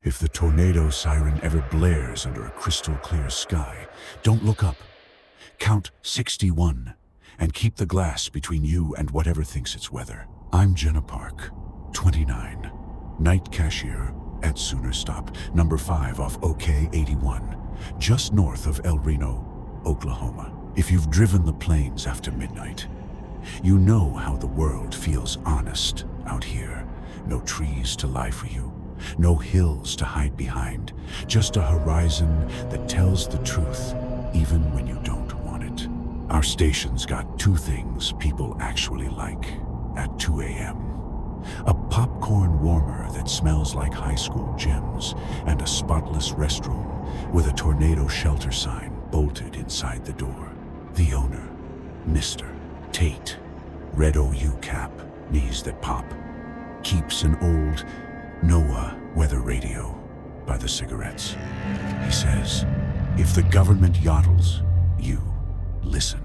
If the tornado siren ever blares under a crystal clear sky, don't look up. Count 61 and keep the glass between you and whatever thinks it's weather. I'm Jenna Park, 29, night cashier at Sooner Stop, number 5 off OK 81, just north of El Reno, Oklahoma. If you've driven the plains after midnight, you know how the world feels honest out here. No trees to lie for you, no hills to hide behind, just a horizon that tells the truth even when you don't want it. Our station's got two things people actually like at 2 a.m. A popcorn warmer that smells like high school gyms, and a spotless restroom with a tornado shelter sign bolted inside the door. The owner, Mr. Tate, red OU cap, knees that pop, keeps an old NOAA weather radio by the cigarettes. He says, if the government yoddles, you listen.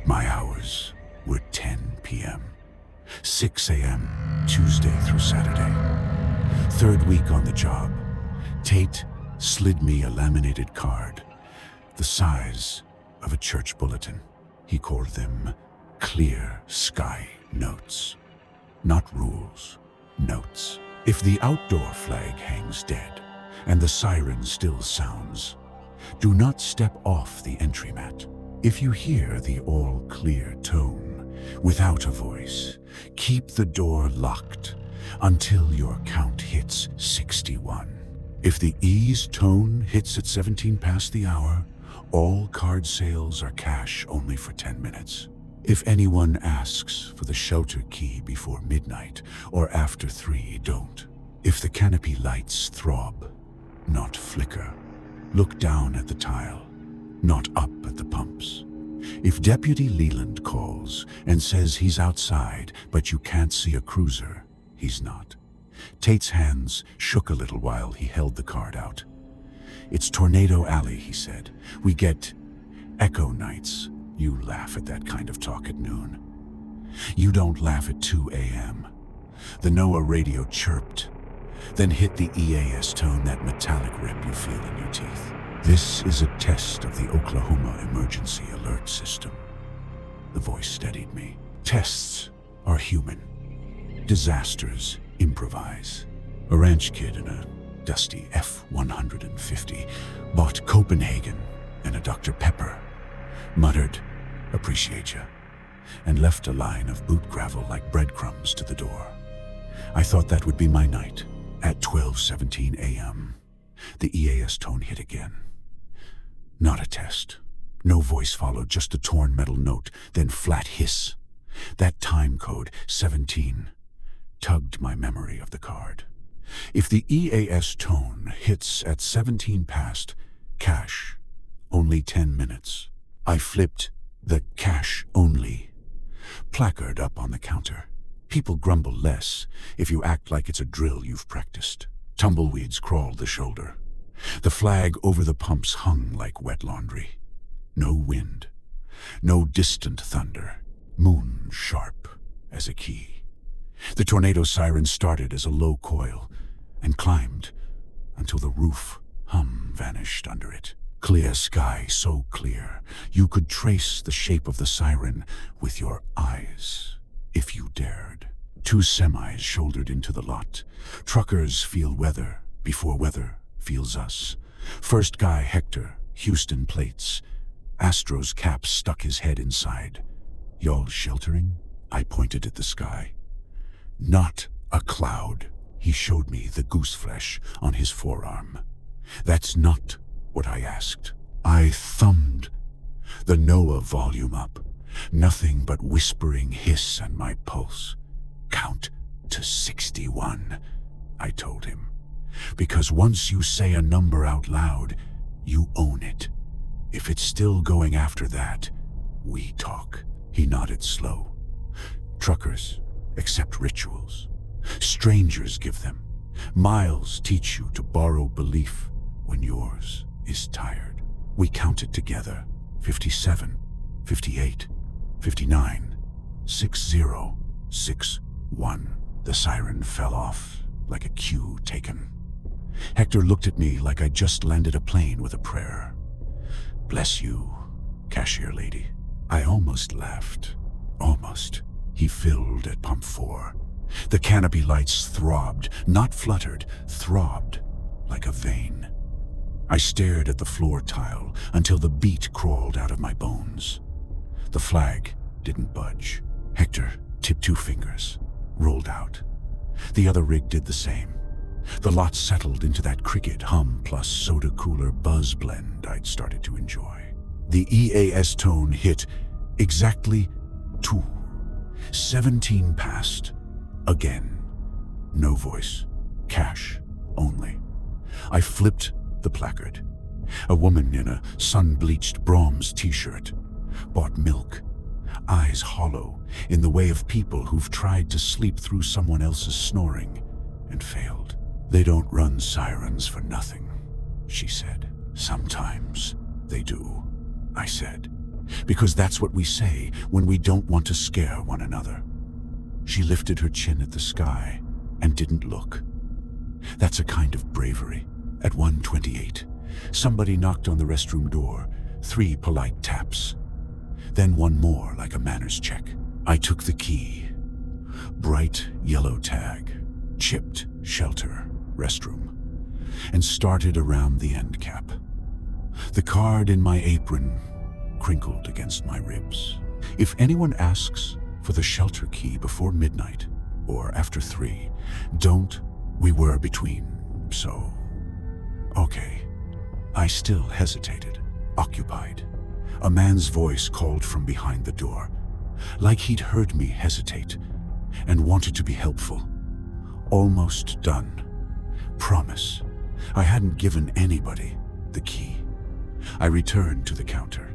My hours were 10 p.m., 6 a.m., Tuesday through Saturday. Third week on the job, Tate slid me a laminated card, the size of a church bulletin. He called them clear sky notes. Not rules, notes. If the outdoor flag hangs dead and the siren still sounds, do not step off the entry mat. If you hear the all-clear tone without a voice, keep the door locked until your count hits 61. If the ease tone hits at 17 past the hour, all card sales are cash only for 10 minutes. If anyone asks for the shelter key before midnight or after 3, don't. If the canopy lights throb, not flicker, look down at the tile, not up at the pumps. If Deputy Leland calls and says he's outside, but you can't see a cruiser, he's not. Tate's hands shook a little while he held the card out. It's Tornado Alley, he said. We get echo nights. You laugh at that kind of talk at noon. You don't laugh at 2 a.m. The NOAA radio chirped, then hit the EAS tone, that metallic rip you feel in your teeth. This is a test of the Oklahoma Emergency Alert System. The voice steadied me. Tests are human. Disasters improvise. A ranch kid in a dusty F-150 bought Copenhagen and a Dr. Pepper, muttered, "Appreciate ya," and left a line of boot gravel like breadcrumbs to the door. I thought that would be my night. At 12:17 a.m., the EAS tone hit again. Not a test. No voice followed, just a torn metal note, then flat hiss. That time code, 17, tugged my memory of the card. If the EAS tone hits at 17 past, cash, only 10 minutes. I flipped the cash only placard up on the counter. People grumble less if you act like it's a drill you've practiced. Tumbleweeds crawled the shoulder. The flag over the pumps hung like wet laundry. No wind, no distant thunder, moon sharp as a key. The tornado siren started as a low coil and climbed until the roof hum vanished under it. Clear sky, so clear you could trace the shape of the siren with your eyes, if you dared. 2 semis shouldered into the lot. Truckers feel weather before weather feels us. First guy, Hector, Houston plates. Astro's cap stuck his head inside. Y'all sheltering? I pointed at the sky. Not a cloud. He showed me the goose flesh on his forearm. That's not what I asked. I thumbed the NOAA volume up. Nothing but whispering hiss and my pulse. Count to 61, I told him. Because once you say a number out loud, you own it. If it's still going after that, we talk. He nodded slow. Truckers accept rituals. Strangers give them. Miles teach you to borrow belief when yours is tired. We counted together. 57, 58, 59, 60, 61. The siren fell off like a cue taken. Hector looked at me like I'd just landed a plane with a prayer. "Bless you, cashier lady." I almost laughed. Almost. He filled at pump 4. The canopy lights throbbed, not fluttered, throbbed like a vein. I stared at the floor tile until the beat crawled out of my bones. The flag didn't budge. Hector tipped 2 fingers, rolled out. The other rig did the same. The lot settled into that cricket hum plus soda cooler buzz blend I'd started to enjoy. The EAS tone hit exactly 2. 17 past. Again. No voice. Cash only. I flipped the placard. A woman in a sun-bleached Brahms t-shirt. Bought milk. Eyes hollow in the way of people who've tried to sleep through someone else's snoring and failed. "They don't run sirens for nothing," she said. "Sometimes they do," I said, "because that's what we say when we don't want to scare one another." She lifted her chin at the sky and didn't look. That's a kind of bravery. At 1:28, somebody knocked on the restroom door, 3 polite taps. Then one more like a manners check. I took the key. Bright yellow tag, chipped shelter, restroom, and started around the end cap. The card in my apron crinkled against my ribs. "If anyone asks for the shelter key before midnight or after 3, don't." We were between, so... Okay. I still hesitated, occupied. A man's voice called from behind the door, like he'd heard me hesitate and wanted to be helpful. "Almost done. Promise." I hadn't given anybody the key. I returned to the counter.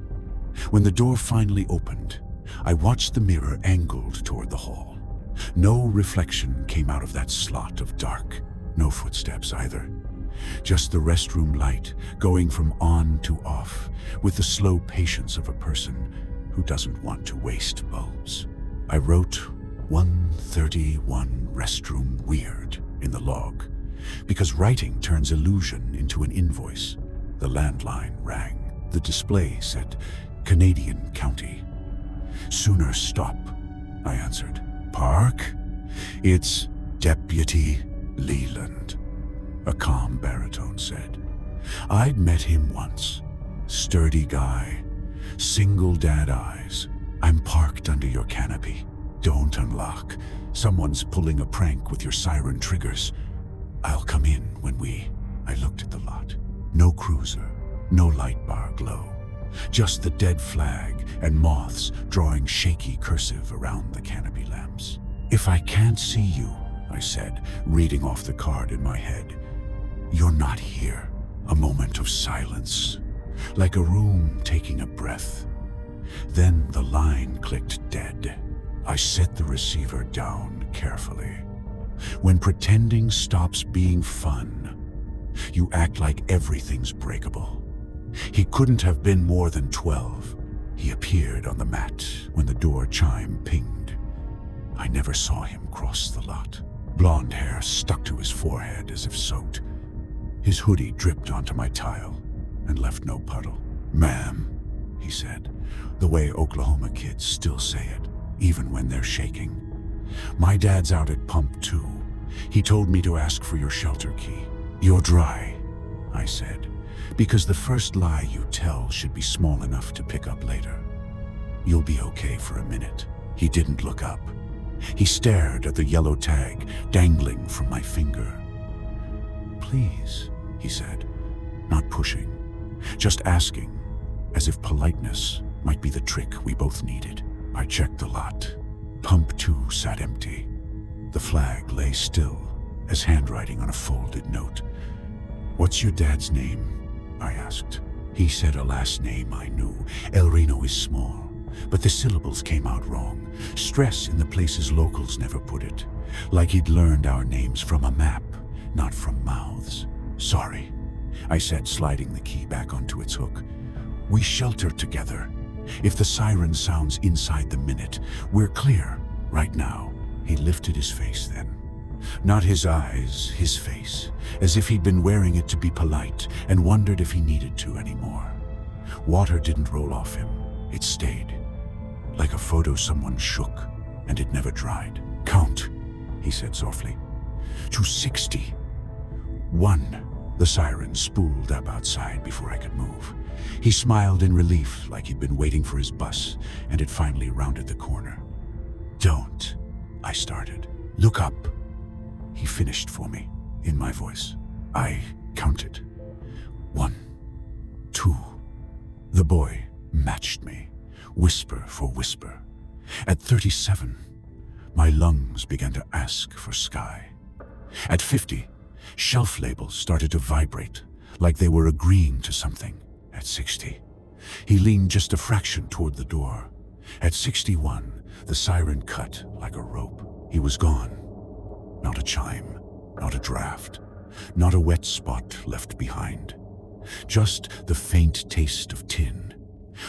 When the door finally opened, I watched the mirror angled toward the hall. No reflection came out of that slot of dark. No footsteps either. Just the restroom light going from on to off with the slow patience of a person who doesn't want to waste bulbs. I wrote 131 restroom weird in the log because writing turns illusion into an invoice. The landline rang. The display said Canadian County. "Sooner stop," I answered. "Park? It's Deputy Leland," a calm baritone said. I'd met him once. Sturdy guy, single dad eyes. "I'm parked under your canopy. Don't unlock. Someone's pulling a prank with your siren triggers. I'll come in when we..." I looked at the lot. No cruiser, no light bar glow. Just the dead flag and moths drawing shaky cursive around the canopy lamps. "If I can't see you," I said, reading off the card in my head, "you're not here." A moment of silence, like a room taking a breath. Then the line clicked dead. I set the receiver down carefully. When pretending stops being fun, you act like everything's breakable. He couldn't have been more than 12. He appeared on the mat when the door chime pinged. I never saw him cross the lot. Blonde hair stuck to his forehead as if soaked. His hoodie dripped onto my tile and left no puddle. "Ma'am," he said, the way Oklahoma kids still say it, even when they're shaking. "My dad's out at pump 2. He told me to ask for your shelter key." "You're dry," I said, because the first lie you tell should be small enough to pick up later. "You'll be okay for a minute." He didn't look up. He stared at the yellow tag dangling from my finger. "Please," he said, not pushing, just asking, as if politeness might be the trick we both needed. I checked the lot. Pump 2 sat empty. The flag lay still as handwriting on a folded note. "What's your dad's name?" I asked. He said a last name I knew. El Reno is small, but the syllables came out wrong. Stress in the places locals never put it. Like he'd learned our names from a map, not from mouths. "Sorry," I said, sliding the key back onto its hook. "We shelter together. If the siren sounds inside the minute, we're clear right now. He lifted his face then. Not his eyes, his face, as if he'd been wearing it to be polite and wondered if he needed to anymore. Water didn't roll off him. It stayed. Like a photo someone shook, and it never dried. "Count," he said softly. "To 60. 1. The siren spooled up outside before I could move. He smiled in relief, like he'd been waiting for his bus, and it finally rounded the corner. "Don't," I started. "Look up." He finished for me, in my voice. I counted. 1, 2. The boy matched me, whisper for whisper. At 37, my lungs began to ask for sky. At 50, shelf labels started to vibrate, like they were agreeing to something. At 60, he leaned just a fraction toward the door. At 61, the siren cut like a rope. He was gone. Not a chime, not a draft, not a wet spot left behind. Just the faint taste of tin.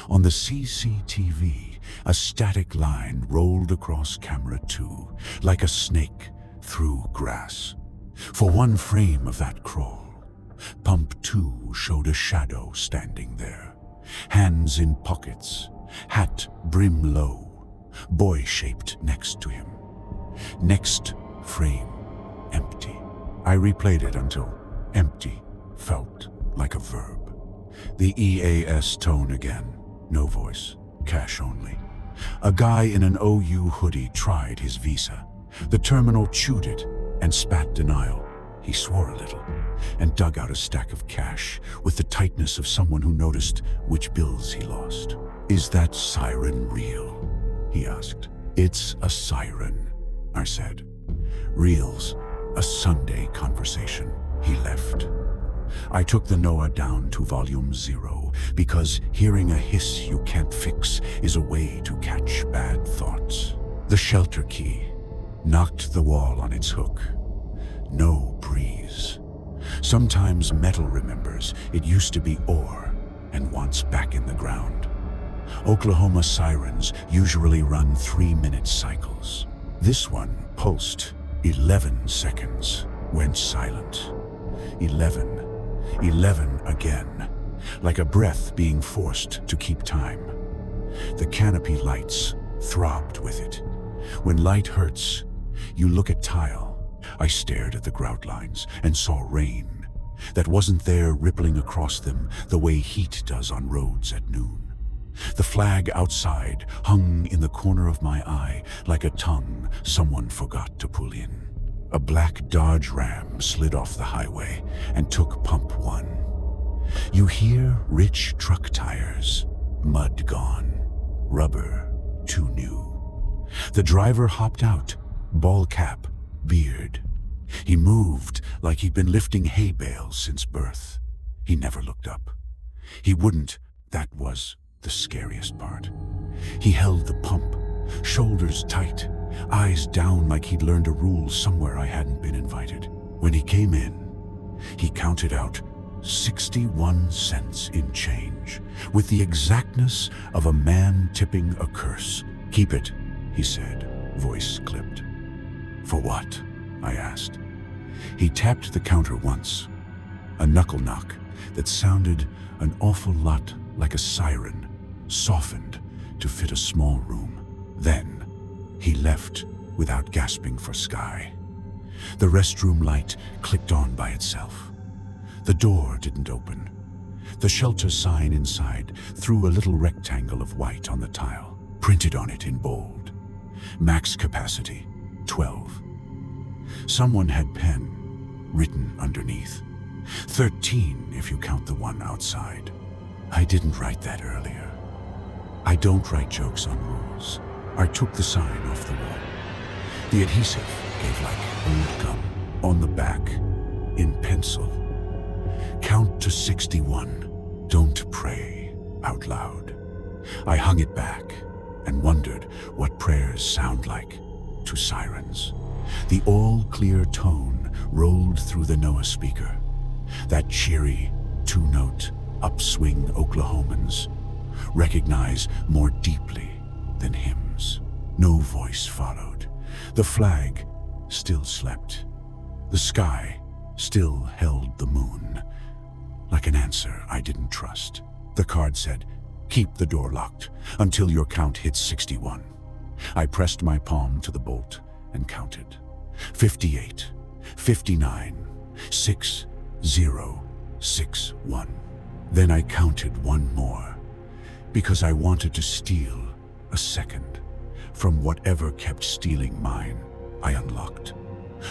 On the CCTV, a static line rolled across camera 2, like a snake through grass. For one frame of that crawl, pump 2 showed a shadow standing there. Hands in pockets, hat brim low, boy-shaped next to him. Next frame, empty. I replayed it until empty felt like a verb. The EAS tone again, no voice, cash only. A guy in an OU hoodie tried his visa. The terminal chewed it and spat denial. He swore a little and dug out a stack of cash with the tightness of someone who noticed which bills he lost. "Is that siren real?" he asked. "It's a siren," I said. "Real's a Sunday conversation." He left. I took the NOAA down to volume 0 because hearing a hiss you can't fix is a way to catch bad thoughts. The shelter key knocked the wall on its hook. No breeze. Sometimes metal remembers it used to be ore and wants back in the ground. Oklahoma sirens usually run 3-minute cycles. This one pulsed 11 seconds, went silent. 11 again, like a breath being forced to keep time. The canopy lights throbbed with it. When light hurts, you look at tile. I stared at the grout lines and saw rain that wasn't there rippling across them the way heat does on roads at noon. The flag outside hung in the corner of my eye like a tongue someone forgot to pull in. A black Dodge Ram slid off the highway and took pump 1. You hear rich truck tires, mud gone, rubber too new. The driver hopped out, ball cap, beard. He moved like he'd been lifting hay bales since birth. He never looked up. He wouldn't, that was the scariest part. He held the pump, shoulders tight, eyes down like he'd learned a rule somewhere I hadn't been invited. When he came in, he counted out 61 cents in change, with the exactness of a man tipping a curse. "Keep it," he said, voice clipped. "For what?" I asked. He tapped the counter once, a knuckle knock that sounded an awful lot like a siren, softened to fit a small room. Then he left without gasping for sky. The restroom light clicked on by itself. The door didn't open. The shelter sign inside threw a little rectangle of white on the tile, printed on it in bold. Max capacity, 12. Someone had pen written underneath. 13 if you count the one outside. I didn't write that earlier. I don't write jokes on rules. I took the sign off the wall. The adhesive gave like old gum on the back, in pencil. "Count to 61. Don't pray out loud." I hung it back and wondered what prayers sound like to sirens. The all-clear tone rolled through the NOAA speaker. That cheery, 2-note, upswing Oklahomans. recognize more deeply than hymns. No voice followed. The flag still slept. The sky still held the moon. Like an answer I didn't trust. The card said, "Keep the door locked until your count hits 61. I pressed my palm to the bolt and counted. 58, 59, 6061. Then I counted one more, because I wanted to steal a second from whatever kept stealing mine. I unlocked.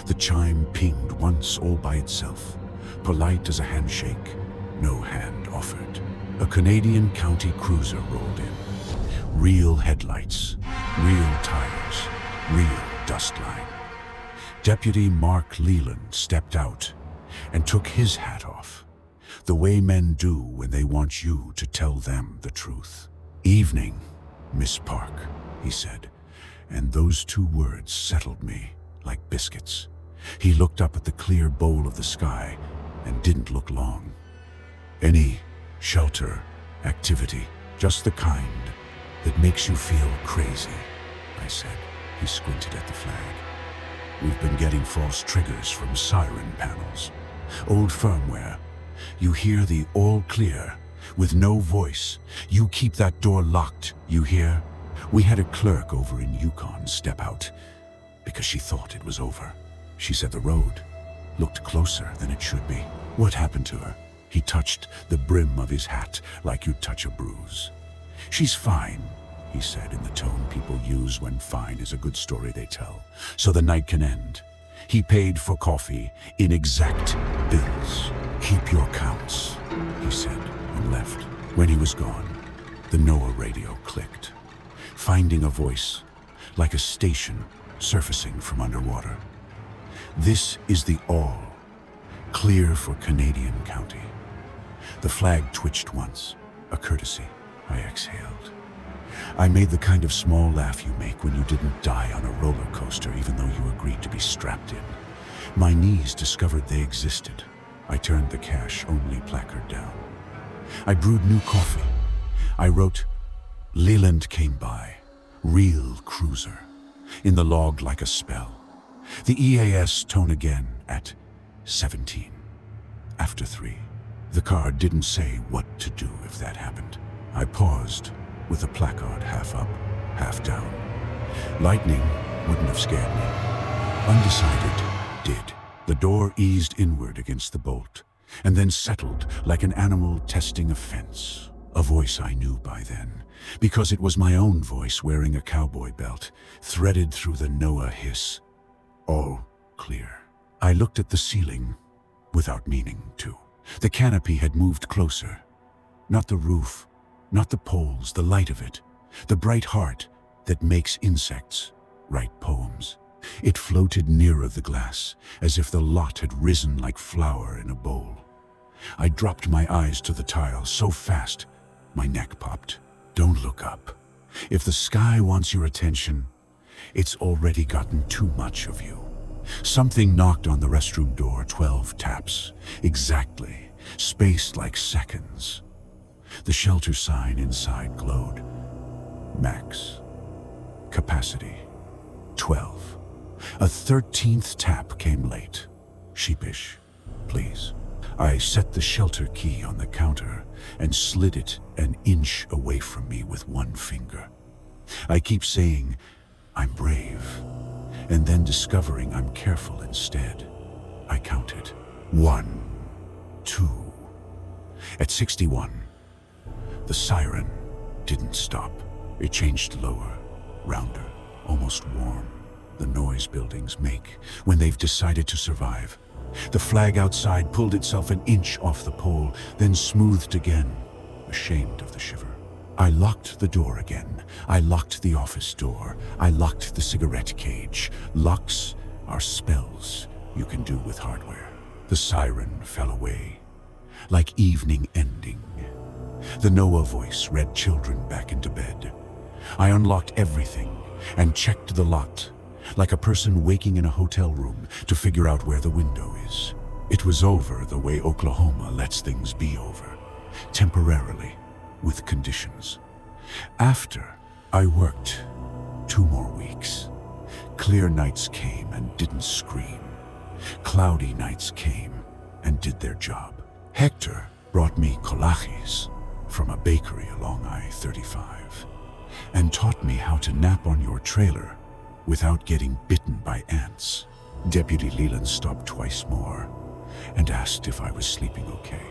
The chime pinged once all by itself, polite as a handshake, no hand offered. A Canadian county cruiser rolled in. Real headlights, real tires, real dust line. Deputy Mark Leland stepped out and took his hat off, the way men do when they want you to tell them the truth. "Evening, Miss Park," he said, and those two words settled me like biscuits. He looked up at the clear bowl of the sky and didn't look long. "Any shelter activity, just the kind that makes you feel crazy," I said. He squinted at the flag. "We've been getting false triggers from Siren panels. Old firmware. You hear the all clear with no voice. You keep that door locked, you hear?" We had a clerk over in Yukon step out because she thought it was over. She said the road looked closer than it should be. "What happened to her?" He touched the brim of his hat like you'd touch a bruise. "She's fine," he said in the tone people use when fine is a good story they tell, so the night can end. He paid for coffee in exact bills. "Keep your counts," he said, and left. When he was gone, the NOAA radio clicked, finding a voice like a station surfacing from underwater. "This is the all. Clear for Canadian County." The flag twitched once, a courtesy. I exhaled. I made the kind of small laugh you make when you didn't die on a roller coaster even though you agreed to be strapped in. My knees discovered they existed. I turned the cash-only placard down. I brewed new coffee. I wrote, "Leland came by, real cruiser," in the log like a spell. The EAS tone again at 17. After 3. The card didn't say what to do if that happened. I paused, with the placard half up, half down. Lightning wouldn't have scared me. Undecided did. The door eased inward against the bolt, and then settled like an animal testing a fence. A voice I knew by then, because it was my own voice wearing a cowboy belt, threaded through the NOAA hiss. All clear. I looked at the ceiling, without meaning to. The canopy had moved closer. Not the roof, not the poles, the light of it. The bright heart that makes insects write poems. It floated nearer the glass, as if the lot had risen like flour in a bowl. I dropped my eyes to the tile so fast, my neck popped. Don't look up. If the sky wants your attention, it's already gotten too much of you. Something knocked on the restroom door, 12 taps. Exactly, spaced like seconds. The shelter sign inside glowed. Max. Capacity. 12. A 13th tap came late. Sheepish. Please. I set the shelter key on the counter and slid it an inch away from me with one finger. I keep saying, I'm brave, and then discovering I'm careful instead. I counted. 1, 2. At 61, the siren didn't stop. It changed lower, rounder, almost warm. The noise buildings make when they've decided to survive. The flag outside pulled itself an inch off the pole, then smoothed again, ashamed of the shiver. I locked the door again. I locked the office door. I locked the cigarette cage. Locks are spells you can do with hardware. The siren fell away, like evening ending. The NOAA voice read children back into bed. I unlocked everything and checked the lot, like a person waking in a hotel room to figure out where the window is. It was over the way Oklahoma lets things be over, temporarily, with conditions. After, I worked 2 more weeks. Clear nights came and didn't scream. Cloudy nights came and did their job. Hector brought me kolaches from a bakery along I-35 and taught me how to nap on your trailer without getting bitten by ants. Deputy Leland stopped twice more and asked if I was sleeping okay.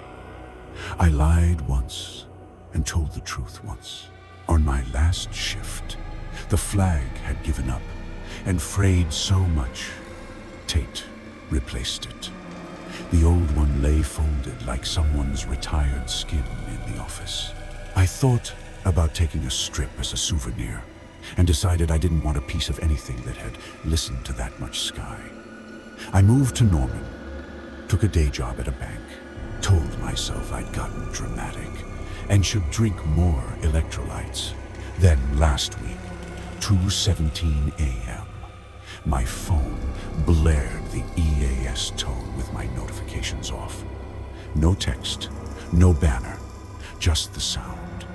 I lied once and told the truth once. On my last shift, the flag had given up and frayed so much, Tate replaced it. The old one lay folded like someone's retired skin in the office. I thought about taking a strip as a souvenir and decided I didn't want a piece of anything that had listened to that much sky. I moved to Norman, took a day job at a bank, told myself I'd gotten dramatic and should drink more electrolytes. Then last week, 2:17 a.m., my phone blared the EAS tone with my notifications off. No text, no banner, just the sound.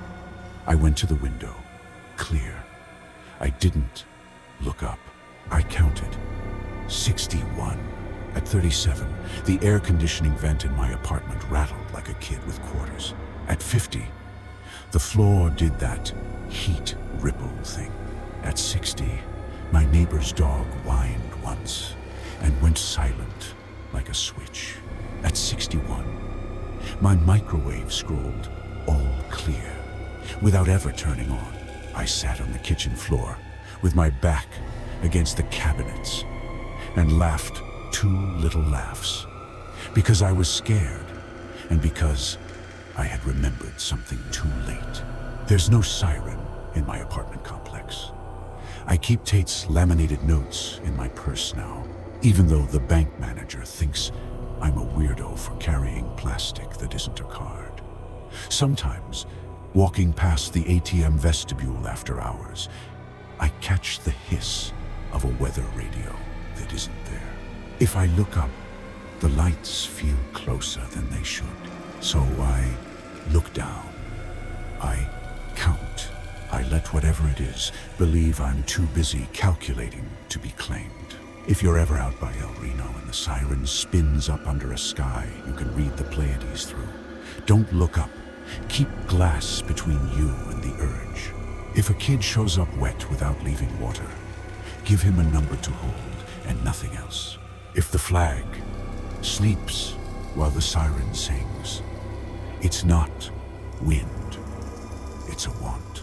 I went to the window, clear. I didn't look up. I counted 61. At 37, the air conditioning vent in my apartment rattled like a kid with quarters. At 50, the floor did that heat ripple thing. At 60, my neighbor's dog whined once and went silent like a switch. At 61, my microwave scrolled all clear without ever turning on. I sat on the kitchen floor with my back against the cabinets and laughed 2 little laughs because I was scared and because I had remembered something too late. There's no siren in my apartment complex. I keep Tate's laminated notes in my purse now, even though the bank manager thinks I'm a weirdo for carrying plastic that isn't a card. Sometimes, walking past the ATM vestibule after hours, I catch the hiss of a weather radio that isn't there. If I look up, the lights feel closer than they should. So I look down. I count. I let whatever it is believe I'm too busy calculating to be claimed. If you're ever out by El Reno and the siren spins up under a sky you can read the Pleiades through, don't look up. Keep glass between you and the urge. If a kid shows up wet without leaving water, give him a number to hold and nothing else. If the flag sleeps while the siren sings, it's not wind, it's a want.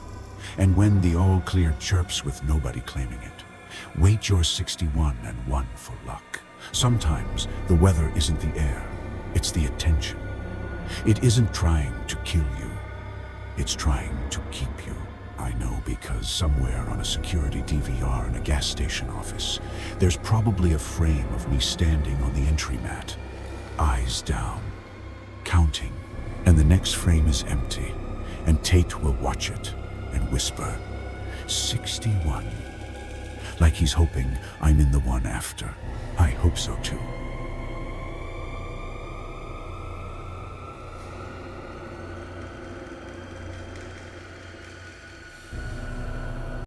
And when the all-clear chirps with nobody claiming it, wait your 61 and 1 for luck. Sometimes the weather isn't the air, it's the attention. It isn't trying to kill you, it's trying to keep you. I know because somewhere on a security DVR in a gas station office, there's probably a frame of me standing on the entry mat, eyes down, counting, and the next frame is empty, and Tate will watch it and whisper, 61, like he's hoping I'm in the one after. I hope so too.